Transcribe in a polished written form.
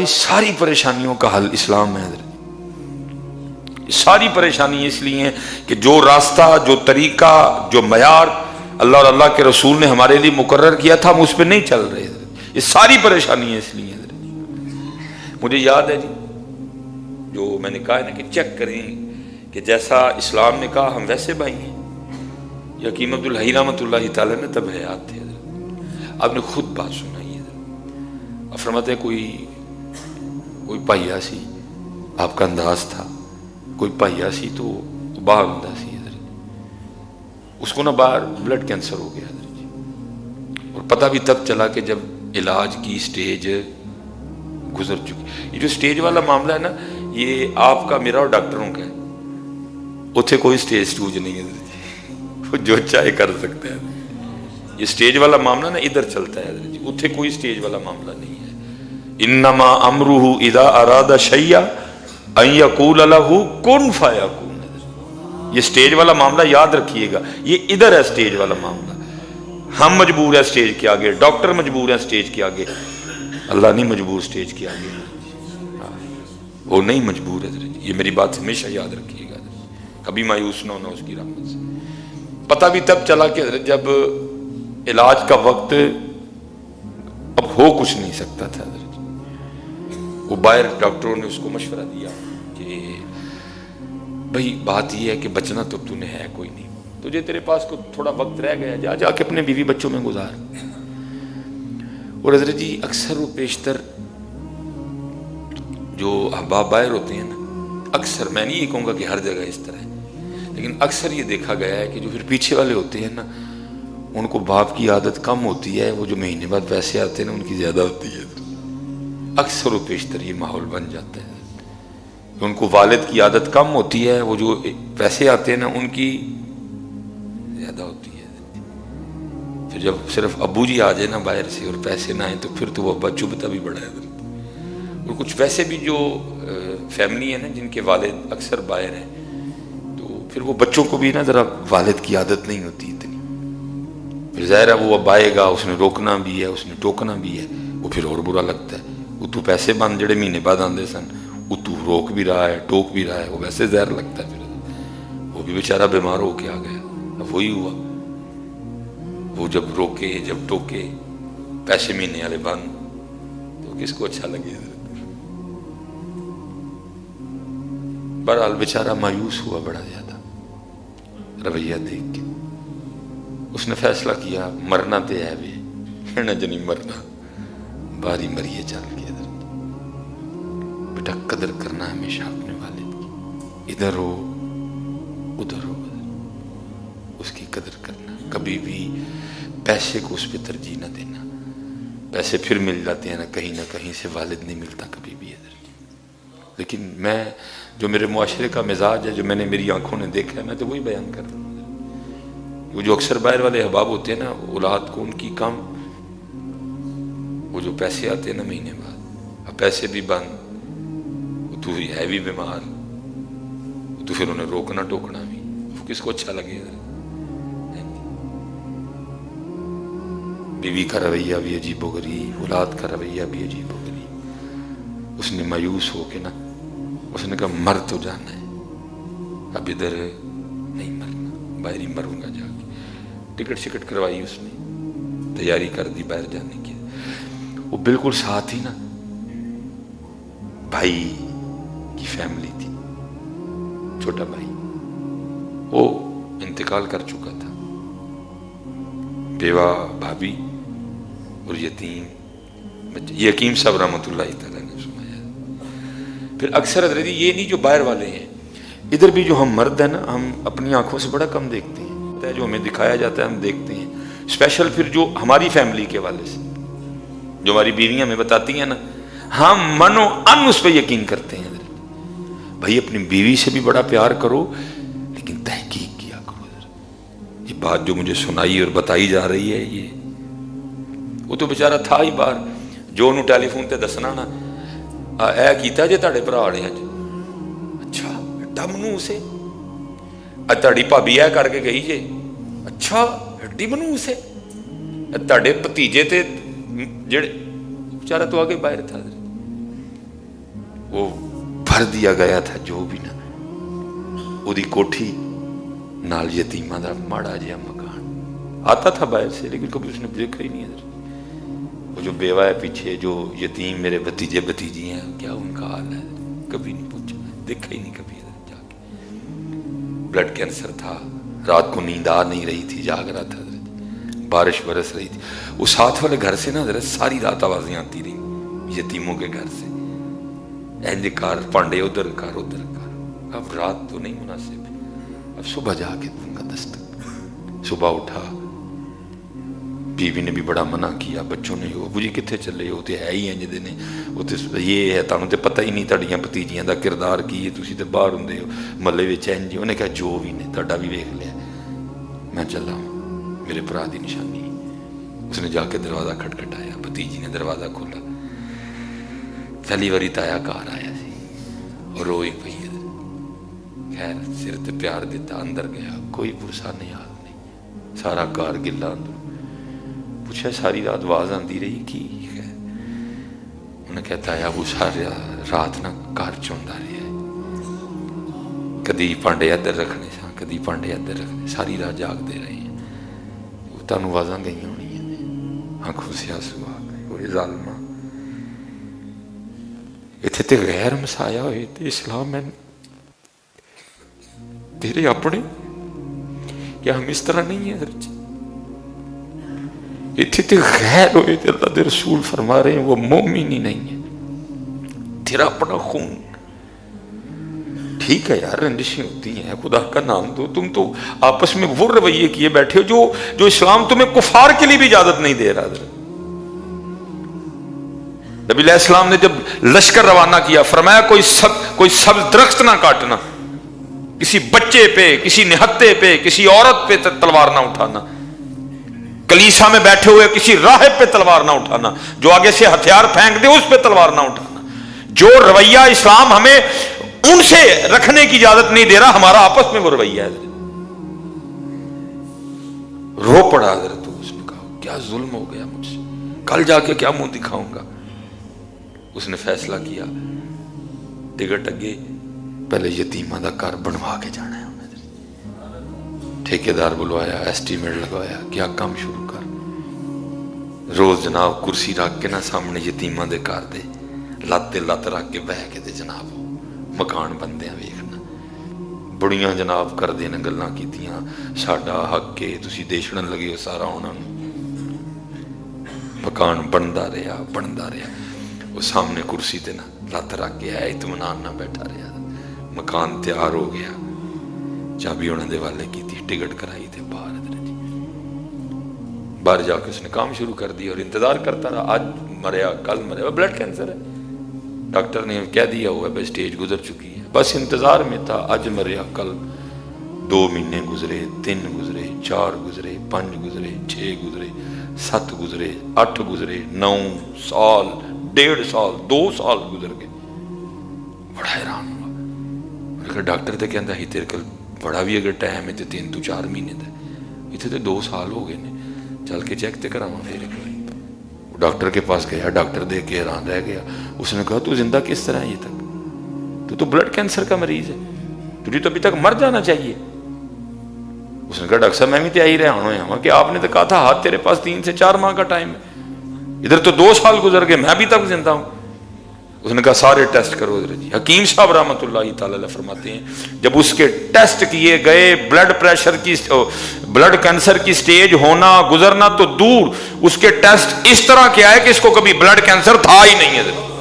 ساری پریشانیوں کا حل اسلام ہے. ساری پریشانی اس لیے ہیں کہ جو راستہ، جو طریقہ، جو معیار اللہ اور اللہ کے رسول نے ہمارے لیے مقرر کیا تھا ہم اس پہ نہیں چل رہے. یہ ساری پریشانی ہے اس لیے. مجھے یاد ہے جی، جو میں نے کہا ہے نا کہ چیک کریں کہ جیسا اسلام نے کہا ہم ویسے بھائی ہیں. حکیم عبدالحی رحمۃ اللہ تعالیٰ نے تب حیات تھے. آپ نے خود بات سنائی ہے. فرماتے ہیں کوئی پہیا سی، آپ کا انداز تھا، کوئی پہیا سی تو باہر ہوں سی، اس کو نا باہر بلڈ کینسر ہو گیا جی. اور پتہ بھی تب چلا کہ جب علاج کی سٹیج گزر چکی. یہ جو سٹیج والا معاملہ ہے نا، یہ آپ کا، میرا اور ڈاکٹروں کا ہے. اتنے کوئی سٹیج سٹوج نہیں ہے، وہ جو چاہے کر سکتے ہیں. یہ سٹیج والا معاملہ نا ادھر چلتا ہے جی، اتنے کوئی سٹیج والا معاملہ نہیں ہے. انما امرہ اذا اراد شیئا ان یقول لہ کن فیکون. یہ سٹیج والا معاملہ یاد رکھیے گا، یہ ادھر ہے سٹیج والا معاملہ. ہم مجبور ہیں سٹیج کے آگے، ڈاکٹر مجبور ہیں سٹیج کے آگے، اللہ نہیں مجبور سٹیج کے آگے. وہ نہیں مجبور ہے. یہ میری بات ہمیشہ یاد رکھیے گا، کبھی مایوس نہ ہونا اس کی رحمت سے. پتہ بھی تب چلا کہ جب علاج کا وقت اب ہو کچھ نہیں سکتا تھا. وہ باہر ڈاکٹروں نے اس کو مشورہ دیا کہ بھئی بات یہ ہے کہ بچنا تو تو نے ہے کوئی نہیں، تجھے تیرے پاس کو تھوڑا وقت رہ گیا، جا کے اپنے بیوی بچوں میں گزار. اور حضرت جی اکثر و بیشتر جو احباب باہر ہوتے ہیں نا، اکثر، میں نہیں یہ کہوں گا کہ ہر جگہ اس طرح ہے، لیکن اکثر یہ دیکھا گیا ہے کہ جو پھر پیچھے والے ہوتے ہیں نا، ان کو باپ کی عادت کم ہوتی ہے، وہ جو مہینے بعد پیسے آتے ہیں نا ان کی زیادہ ہوتی ہے. اکثر و بیشتر یہ ماحول بن جاتا ہے. ان کو والد کی عادت کم ہوتی ہے، وہ جو پیسے آتے ہیں نا ان کی زیادہ ہوتی ہے. پھر جب صرف ابو جی آ جائے نا باہر سے اور پیسے نہ آئیں تو پھر تو وہ ابا چبھتا بھی بڑا ہے. اور کچھ ویسے بھی جو فیملی ہے نا جن کے والد اکثر باہر ہیں، تو پھر وہ بچوں کو بھی نا ذرا والد کی عادت نہیں ہوتی اتنی. پھر ظاہر ہے وہ اب آئے گا، اس نے روکنا بھی ہے، اس نے ٹوکنا بھی ہے، وہ پھر اور برا لگتا ہے. وہ تو پیسے بند جڑے مہینے بعد آندے سن، وہ تو روک بھی رہا ہے، ٹوک بھی رہا ہے، وہ ویسے زہر لگتا ہے. پھر وہ بھی بیچارہ بیمار ہو کے آ گیا. اب وہی ہوا، وہ جب روکے جب ٹوکے، پیسے مہینے والے بند، تو کس کو اچھا لگے. بہرحال بیچارہ مایوس ہوا بڑا زیادہ رویہ دیکھ کے. اس نے فیصلہ کیا مرنا تے ہے بھی نہ جنی مرنا، باری مریے چل کے. بیٹا قدر کرنا ہمیشہ اپنے والد کی، ادھر ہو ادھر ہو، اس کی قدر کرنا. کبھی بھی پیسے کو اس پہ ترجیح نہ دینا. پیسے پھر مل جاتے ہیں نہ کہیں سے، والد نہیں ملتا کبھی بھی. لیکن میں جو میرے معاشرے کا مزاج ہے، جو میں نے میری آنکھوں نے دیکھا ہے، میں تو وہی بیان کر رہا ہوں. وہ جو اکثر باہر والے احباب ہوتے ہیں نا، اولاد کو ان کی کم، وہ جو پیسے آتے ہیں نا مہینے بعد، اب پیسے بھی بند، تو ہے بھی بیمار، تو پھر انہیں روکنا ٹوکنا بھی، کس کو اچھا لگے. بیوی کا رویہ بھی عجیب و غریب، اولاد کا رویہ بھی عجیب و غریب. اس نے مایوس ہو کے نا، اس نے کہا مر تو جانا ہے، اب ادھر نہیں مرنا، باہر ہی مروں گا جا کے. ٹکٹ شکٹ کروائی اس نے، تیاری کر دی باہر جانے کی. وہ بالکل ساتھ ہی نا بھائی کی فیملی تھی، چھوٹا بھائی، وہ انتقال کر چکا تھا. بیوہ بھابھی اور یتیم بچے. یہ حکیم صاحب رحمۃ اللہ تعالیٰ نے سنایا. پھر اکثر حضرت یہ نہیں جو باہر والے ہیں، ادھر بھی جو ہم مرد ہیں نا، ہم اپنی آنکھوں سے بڑا کم دیکھتے ہیں. جو ہمیں دکھایا جاتا ہے ہم دیکھتے ہیں. اسپیشل پھر جو ہماری فیملی کے والے سے، جو ہماری بیویاں ہمیں بتاتی ہیں نا، ہم من و ان اس پہ یقین کرتے ہیں. بھائی اپنی بیوی سے بھی بڑا پیار کرو، لیکن تحقیق کیا کرو. یہ بات جو مجھے سنائی اور بتائی جا رہی ہے، یہ وہ تو بیچارہ تھا ہی باہر، جو انہوں ٹیلی فون تے دسنا نا، اے کیتا جے تہاڈے بھرا نے اج، اچھا ایڈا منو سے، اج تہاڈی بھابی اے کر کے گئی جے، اچھا ایڈی منو سے، تہاڈے بھتیجے تے جڑے، بیچارہ تو آگے باہر تھا. وہ بھر دیا گیا تھا جو بھی نا وہ کوٹھی نال یتیماں دا ماڑا جہا مکان آتا تھا باہر سے لیکن کبھی اس نے دیکھا ہی نہیں ہے. وہ جو بیوہ ہے پیچھے جو یتیم میرے بھتیجے بھتیجی ہیں کیا ان کا حال ہے کبھی نہیں پوچھا دیکھا ہی نہیں کبھی ادھر جا کے. بلڈ کینسر تھا رات کو نیند آ نہیں رہی تھی جاگ رہا تھا بارش برس رہی تھی. وہ ساتھ والے گھر سے نا حضرت ساری رات آوازیں آتی رہی یتیموں کے گھر سے اینج کار پانڈے ادھر کار ادھر کار. اب رات تو نہیں مناسب ہے اب صبح جا کے دوں گا دستک. صبح اٹھا بیوی نے بھی بڑا منع کیا بچوں نے ابو جی کتنے چلے ہو تے ہے ہی انج دے نے وہ تے یہ ہے تانوں تے پتہ ہی نہیں تہاڈیاں بھتیجیاں دا کردار کی ہے تسی تے باہر ہوندے ہو محلے وچ انج. انہیں کہا جو بھی نے تہاڈا بھی ویکھ لیا میں چلا ہوں میرے بھرا دی نشانی. اس نے جا کے دروازہ کھٹکھٹایا بھتیجی نے دروازہ کھولا پہلی واری تایا گھر آیا سی اور روئی پئی خیر سر تے پیار دیتا اندر گیا کوئی پرسا نہیں حال نہیں سارا گھر گلا اندر. پوچھا ساری رات آواز آندی رہی کی ہے انہیں کہتا ہے وہ ساری رات نہ گھر چوندا رہا ہے کدی پانڈے ادھر رکھنے سا کدی پانڈے ادھر رکھنے ساری رات جاگ دے رہے ہیں. وہ تانوں آوازاں گئی ہونی ہیں آنکھوں سے آنسو آ گئے. وہ ظالمہ اتنے تے غیر مسایا ہوئے تے اسلام میں تیرے اپنے کیا ہم اس طرح نہیں ہیں درجہ اتنے تے غیر ہوئے تے اللہ دے رسول فرما رہے ہیں وہ مومن ہی نہیں ہے تیرا اپنا خون. ٹھیک ہے یار رنجشیں ہوتی ہیں خدا کا نام دو تم تو آپس میں وہ رویے کیے بیٹھے ہو جو اسلام تمہیں کفار کے لیے بھی اجازت نہیں دے رہا. نبی علیہ السلام نے جب لشکر روانہ کیا فرمایا کوئی سبز درخت نہ کاٹنا کسی بچے پہ کسی نہتے پہ کسی عورت پہ تلوار نہ اٹھانا کلیسا میں بیٹھے ہوئے کسی راہب پہ تلوار نہ اٹھانا جو آگے سے ہتھیار پھینک دے اس پہ تلوار نہ اٹھانا. جو رویہ اسلام ہمیں ان سے رکھنے کی اجازت نہیں دے رہا ہمارا آپس میں وہ رویہ ہے. رو پڑا حضرت اس نے کہا کیا ظلم ہو گیا مجھ سے کل جا کے کیا منہ دکھاؤں گا. اس نے فیصلہ کیا ٹکٹ اگے پہلے یتیمہ دا گھر بنوا کے جانا ہے. ٹھیکیدار بلوایا ایسٹیمیٹ لگوایا کیا کام شروع کر. روز جناب کرسی رکھ کے نا سامنے یتیمہ دے گھر دے لات لات رکھ کے بہ کے دے جناب مکان بندے ہیں ویکھنا. بڑیاں جناب کر دے گلاں کیتیاں ساڈا حق کے تسی دے چھڑن لگے ہو سارا انہاں نوں. مکان بندا رہا. وہ سامنے کرسی تے نا لات رکھ کے ہے اطمینان نہ بیٹھا رہا. مکان تیار ہو گیا چابی انہوں نے والے کی تھی ٹکٹ کرائی تھے باہر جا کے اس نے کام شروع کر دیا اور انتظار کرتا رہا. آج مریا کل مریا بلڈ کینسر ہے ڈاکٹر نے کہہ دیا ہوا ہے سٹیج گزر چکی ہے بس انتظار میں تھا. آج مریا کل 2 مہینے گزرے 3 گزرے 4 گزرے 5 گزرے 6 گزرے 7 گزرے 8 گزرے 9 سال 1.5 سال 2 سال گزر گئے. بڑا حیران ہوا. ڈاکٹر تے کہندا ہی تیرے کل بڑا بھی اگر ٹائم ہے تے 3 تو 4 مہینے دا اتنے تے 2 سال ہو گئے نے چل کے چیک تے کراواں پھر. ڈاکٹر کے پاس گیا ڈاکٹر دیکھ کے حیران رہ گیا. اس نے کہا تو زندہ کس طرح ہے یہ تک تو بلڈ کینسر کا مریض ہے تجھے تو ابھی تک مر جانا چاہیے. اس نے کہا ڈاکٹر صاحب میں بھی تیار ہی رہا ہوں کہ آپ نے تو کہا تھا ہاتھ تیرے پاس 3 سے 4 ماہ کا ٹائم ہے ادھر تو 2 سال گزر گئے میں ابھی تک زندہ ہوں. اس نے کہا سارے ٹیسٹ کرو. جی حکیم صاحب رحمۃ اللہ تعالی علیہ فرماتے ہیں جب اس کے ٹیسٹ کیے گئے بلڈ پریشر کی بلڈ کینسر کی سٹیج ہونا گزرنا تو دور اس کے ٹیسٹ اس طرح کے آئے کہ اس کو کبھی بلڈ کینسر تھا ہی نہیں ہے.